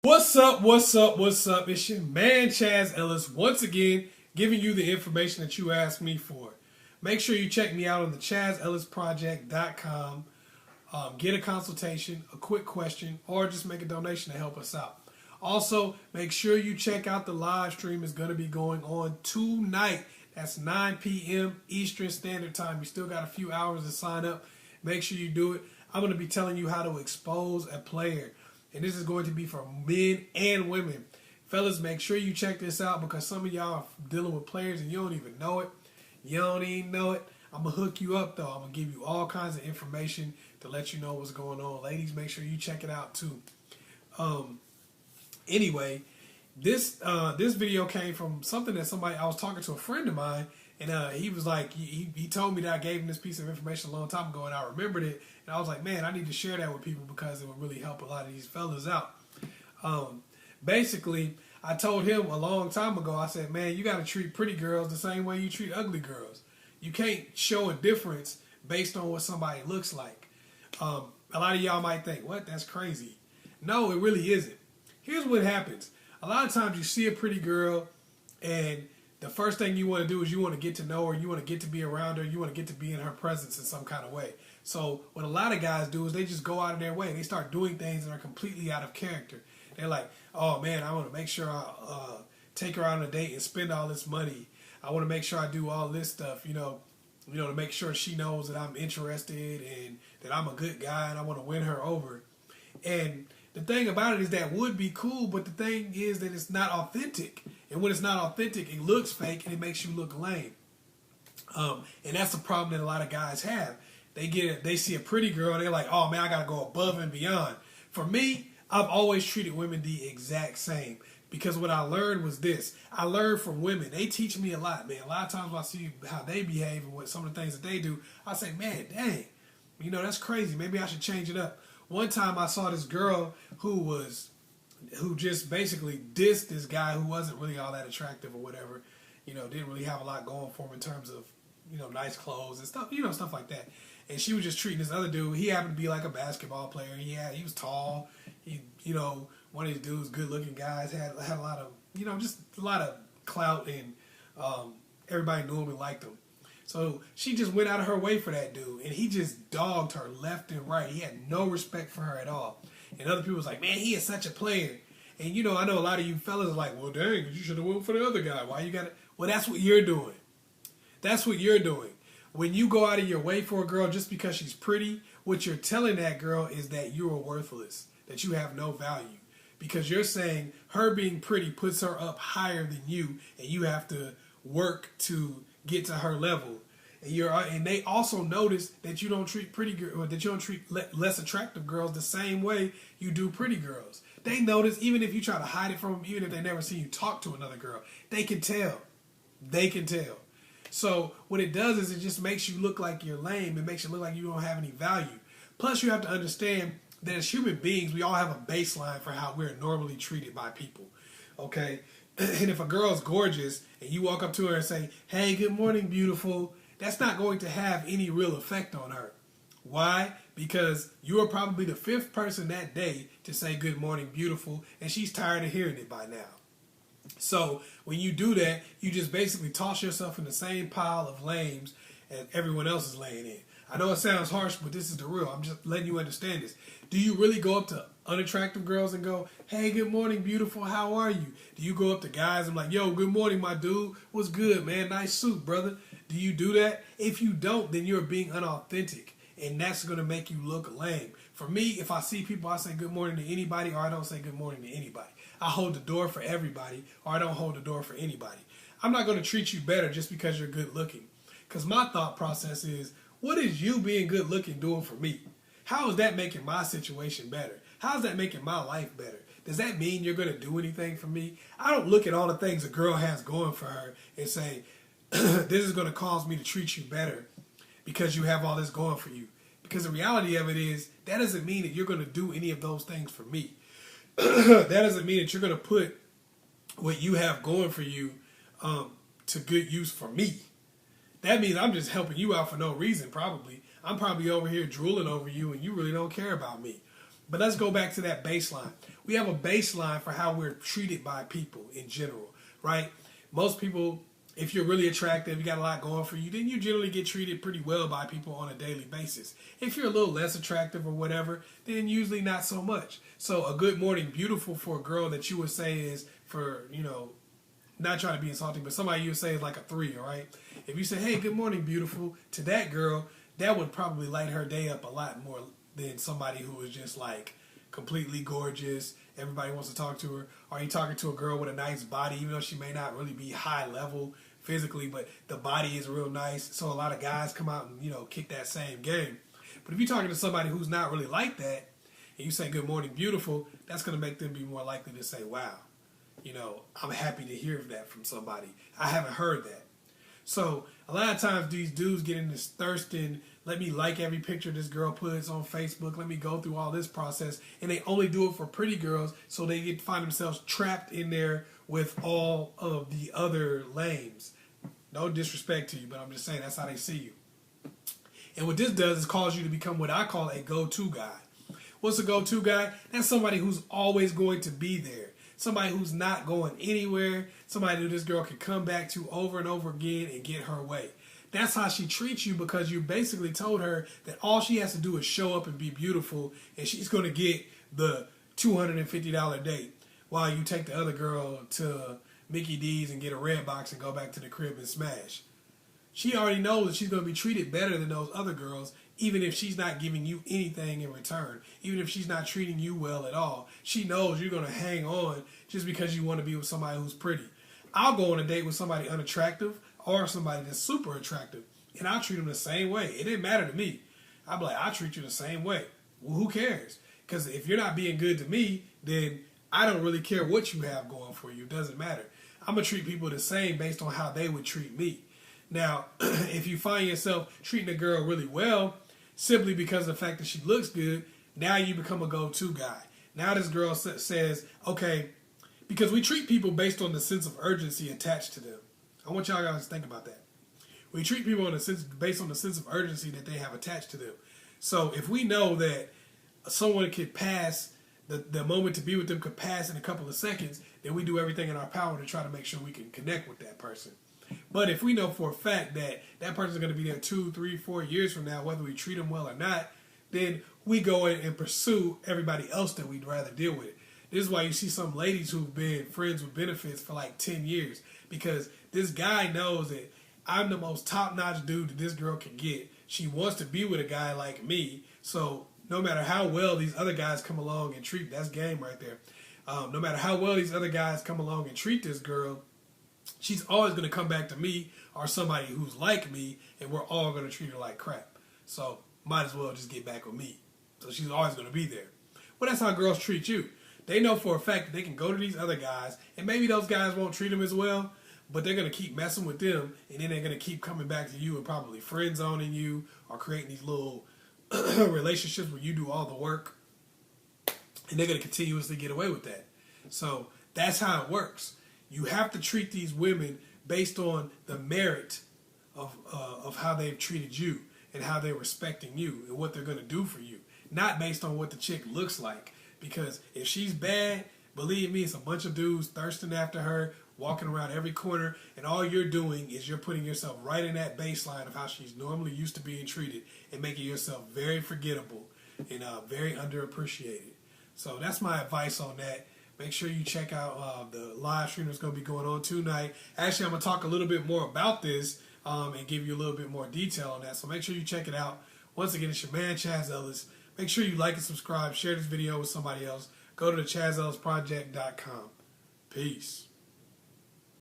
What's up? What's up? What's up? It's your man Chaz Ellis once again giving you the information that you asked me for. Make sure you check me out on the ChazzEllisProject.com. Get a consultation, a quick question, or just make a donation to help us out. Also, make sure you check out the live stream. It's going to be going on tonight. That's 9 p.m. Eastern Standard Time. You still got a few hours to sign up. Make sure you do it. I'm going to be telling you how to expose a player. And this is going to be for men and women. Fellas, make sure you check this out because some of y'all are dealing with players and you don't even know it. You don't even know it. I'm going to hook you up, though. I'm going to give you all kinds of information to let you know what's going on. Ladies, make sure you check it out, too. Anyway, this video came from something that I was talking to a friend of mine, and he was like, he told me that I gave him this piece of information a long time ago, and I remembered it, and I was like, man, I need to share that with people because it would really help a lot of these fellas out. Basically, I told him a long time ago, I said, man, you got to treat pretty girls the same way you treat ugly girls. You can't show a difference based on what somebody looks like. A lot of y'all might think, what, that's crazy. No, it really isn't. Here's what happens. A lot of times you see a pretty girl and the first thing you want to do is you want to get to know her, you want to get to be around her, you want to get to be in her presence in some kind of way. So what a lot of guys do is they just go out of their way. They start doing things that are completely out of character. They're like, oh man, I want to make sure I take her out on a date and spend all this money. I want to make sure I do all this stuff, to make sure she knows that I'm interested and that I'm a good guy and I want to win her over. And the thing about it is that would be cool, but the thing is that it's not authentic. And when it's not authentic, it looks fake and it makes you look lame. And that's the problem that a lot of guys have. They see a pretty girl and they're like, oh man, I gotta go above and beyond. For me, I've always treated women the exact same. Because what I learned was this. I learned from women. They teach me a lot, man. A lot of times when I see how they behave and what some of the things that they do, I say, man, dang, that's crazy. Maybe I should change it up. One time I saw this girl who just basically dissed this guy who wasn't really all that attractive or whatever. Didn't really have a lot going for him in terms of, nice clothes and stuff, stuff like that. And she was just treating this other dude. He happened to be like a basketball player. He was tall. He, one of these dudes, good-looking guys, had a lot of, just a lot of clout, and everybody knew him and liked him. So she just went out of her way for that dude, and he just dogged her left and right. He had no respect for her at all. And other people was like, man, he is such a player. And I know a lot of you fellas are like, well, dang, you should have went for the other guy. Why you got to? Well, that's what you're doing. That's what you're doing. When you go out of your way for a girl just because she's pretty, what you're telling that girl is that you are worthless, that you have no value. Because you're saying her being pretty puts her up higher than you, and you have to work to get to her level. And they also notice that you don't treat pretty girls, or that you don't treat less attractive girls the same way you do pretty girls. They notice, even if you try to hide it from them, even if they never see you talk to another girl, they can tell. They can tell. So what it does is it just makes you look like you're lame. It makes you look like you don't have any value. Plus, you have to understand that as human beings, we all have a baseline for how we're normally treated by people. Okay? And if a girl's gorgeous and you walk up to her and say, hey, good morning, beautiful, that's not going to have any real effect on her. Why? Because you are probably the fifth person that day to say good morning, beautiful, and she's tired of hearing it by now. So when you do that, you just basically toss yourself in the same pile of lames as everyone else is laying in. I know it sounds harsh, but this is the real. I'm just letting you understand this. Do you really go up to unattractive girls and go, hey, good morning, beautiful, how are you? Do you go up to guys and like, yo, good morning, my dude. What's good, man? Nice suit, brother. Do you do that? If you don't, then you're being unauthentic, and that's going to make you look lame. For me, if I see people, I say good morning to anybody, or I don't say good morning to anybody. I hold the door for everybody, or I don't hold the door for anybody. I'm not going to treat you better just because you're good looking. Because my thought process is, what is you being good looking doing for me? How is that making my situation better? How is that making my life better? Does that mean you're going to do anything for me? I don't look at all the things a girl has going for her and say, this is going to cause me to treat you better because you have all this going for you. Because the reality of it is, that doesn't mean that you're going to do any of those things for me. That doesn't mean that you're going to put what you have going for you to good use for me. That means I'm just helping you out for no reason, probably. I'm probably over here drooling over you and you really don't care about me. But let's go back to that baseline. we have a baseline for how we're treated by people in general, right? Most people, if you're really attractive, you got a lot going for you, then you generally get treated pretty well by people on a daily basis. If you're a little less attractive or whatever, then usually not so much. So a good morning beautiful for a girl that you would say is for, you know, not trying to be insulting, but somebody you would say is like a 3, all right? If you say, hey, good morning beautiful, to that girl, that would probably light her day up a lot more than somebody who is just like completely gorgeous. Everybody wants to talk to her. Or you talking to a girl with a nice body, even though she may not really be high level physically, but the body is real nice. So a lot of guys come out and, you know, kick that same game. But if you're talking to somebody who's not really like that, and you say good morning beautiful, that's going to make them be more likely to say, wow, you know, I'm happy to hear that from somebody. I haven't heard that. So a lot of times these dudes get in this thirsting, let me like every picture this girl puts on Facebook, let me go through all this process, and they only do it for pretty girls, so they get find themselves trapped in there with all of the other lames. No disrespect to you, but I'm just saying that's how they see you. And what this does is cause you to become what I call a go-to guy. What's a go-to guy? That's somebody who's always going to be there. Somebody who's not going anywhere. Somebody who this girl can come back to over and over again and get her way. That's how she treats you, because you basically told her that all she has to do is show up and be beautiful, and she's going to get the $250 date while you take the other girl to Mickey D's and get a red box and go back to the crib and smash. She already knows that she's going to be treated better than those other girls, even if she's not giving you anything in return, even if she's not treating you well at all. She knows you're going to hang on just because you want to be with somebody who's pretty. I'll go on a date with somebody unattractive or somebody that's super attractive, and I'll treat them the same way. It didn't matter to me. I'll be like, I'll treat you the same way. Well, who cares? Because if you're not being good to me, then I don't really care what you have going for you. It doesn't matter. I'm going to treat people the same based on how they would treat me. Now, if you find yourself treating a girl really well, simply because of the fact that she looks good, now you become a go-to guy. Now this girl says, okay, because we treat people based on the sense of urgency attached to them. I want y'all guys to think about that. We treat people based on the sense of urgency that they have attached to them. So if we know that someone could pass, the moment to be with them could pass in a couple of seconds, then we do everything in our power to try to make sure we can connect with that person. But if we know for a fact that that person is going to be there 2, 3, 4 years from now, whether we treat them well or not, then we go in and pursue everybody else that we'd rather deal with. This is why you see some ladies who've been friends with benefits for like 10 years. Because this guy knows that I'm the most top-notch dude that this girl can get. She wants to be with a guy like me. So no matter how well these other guys come along and treat, that's game right there. No matter how well these other guys come along and treat this girl, she's always going to come back to me or somebody who's like me, and we're all going to treat her like crap. So might as well just get back with me. So she's always going to be there. Well, that's how girls treat you. They know for a fact that they can go to these other guys, and maybe those guys won't treat them as well, but they're going to keep messing with them, and then they're going to keep coming back to you and probably friend-zoning you or creating these little relationships where you do all the work, and they're going to continuously get away with that. So that's how it works. You have to treat these women based on the merit of how they've treated you and how they're respecting you and what they're going to do for you, not based on what the chick looks like. Because if she's bad, believe me, it's a bunch of dudes thirsting after her, walking around every corner, and all you're doing is you're putting yourself right in that baseline of how she's normally used to being treated and making yourself very forgettable and very underappreciated. So that's my advice on that. Make sure you check out the live stream that's going to be going on tonight. Actually, I'm going to talk a little bit more about this and give you a little bit more detail on that. So make sure you check it out. Once again, it's your man, Chaz Ellis. Make sure you like and subscribe. Share this video with somebody else. Go to the ChazzEllisProject.com. Peace.